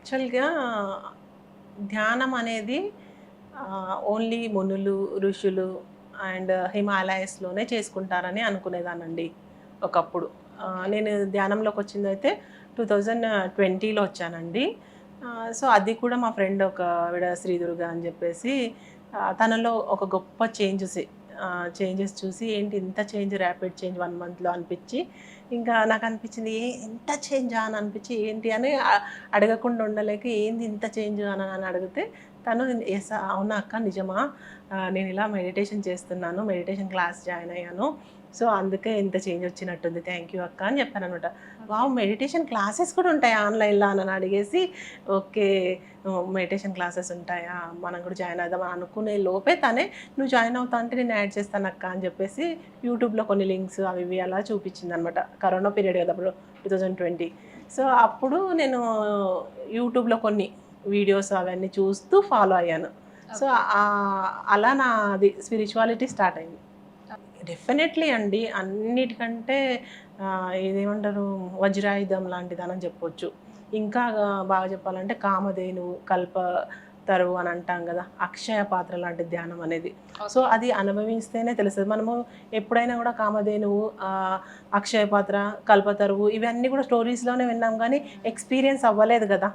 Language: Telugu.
యాక్చువల్‌గా ధ్యానం అనేది ఓన్లీ మునులు, ఋషులు అండ్ హిమాలయస్‌లోనే చేసుకుంటారని అనుకునేదాన్నండి ఒకప్పుడు. ఓకే. నేను ధ్యానంలోకొచ్చిందయితే 2020లో వచ్చానండి. సో, అది కూడా మా ఫ్రెండ్ ఒక ఆవిడ శ్రీ దుర్గా అని జెప్పేసి తనలో ఒక గొప్ప చేంజెస్ చూసి ఏంటి ఇంత చేంజ్ ర్యాపిడ్ చేంజ్ 1 మంత్‌లో అనిపిచ్చి, ఇంకా నాకనిపిచ్చింది ఇంత చేంజా అని అనిపిచ్చి ఏంటి అని అడగకుండా ఉండలేక ఏంది ఇంత చేంజ్ అని అడిగితే తను యెస్ అవునా అక్క నిజమా? నేనిలా మెడిటేషన్ చేస్తున్నాను. మెడిటేషన్ క్లాస్ జాయిన్ అయ్యాను. సో, అందుకే ఇంత చేంజ్ వచ్చినట్టుంది. థ్యాంక్ యూ అక్క అని చెప్పాననమాట. ఓకే. వావ్! మెడిటేషన్ క్లాసెస్ కూడా ఉంటాయా ఆన్‌లైన్‌లో అని అడిగేసి ఓకే. మెడిటేషన్ క్లాసెస్ ఉంటాయా? మనం కూడా జాయిన్ అవుదాం అని అనుకునే లోపే తనే నువ్వు జాయిన్ అవుతా అంటే నేను యాడ్ చేస్తానక్క అని చెప్పేసి యూట్యూబ్‌లో కొన్ని లింక్స్ అవి ఇవి అలా చూపించిందనమాట. కరోనా పీరియడ్ కదా! అప్పుడు 2020. సో, అప్పుడు నేను యూట్యూబ్‌లో కొన్ని వీడియోస్ అవన్నీ చూస్తూ ఫాలో అయ్యాను. So, okay. అలా నాది స్పిరిచువాలిటీ స్టార్ట్ అయింది. ఆ! డెఫినెట్‌లీ అండి. అన్నిటికంటే ఇదేమంటారు వజ్రాయుధం లాంటిదనని చెప్పొచ్చు. ఇంకా బాగా చెప్పాలంటే కామధేనువు, కల్పతరువు అని అంటాం గదా! అక్షయ పాత్ర లాంటి ధ్యానం అనేది. So, okay. అది అనుభవిస్తేనే తెలుస్తది. మనము ఎప్పుడైనా గూడా కామధేనువు, అక్షయ పాత్ర, కల్పతరువు ఇవన్నీ గూడా స్టోరీస్‌లోనే విన్నాం గానీ ఎక్స్‌పీరియన్స్ అవ్వలేదు గదా!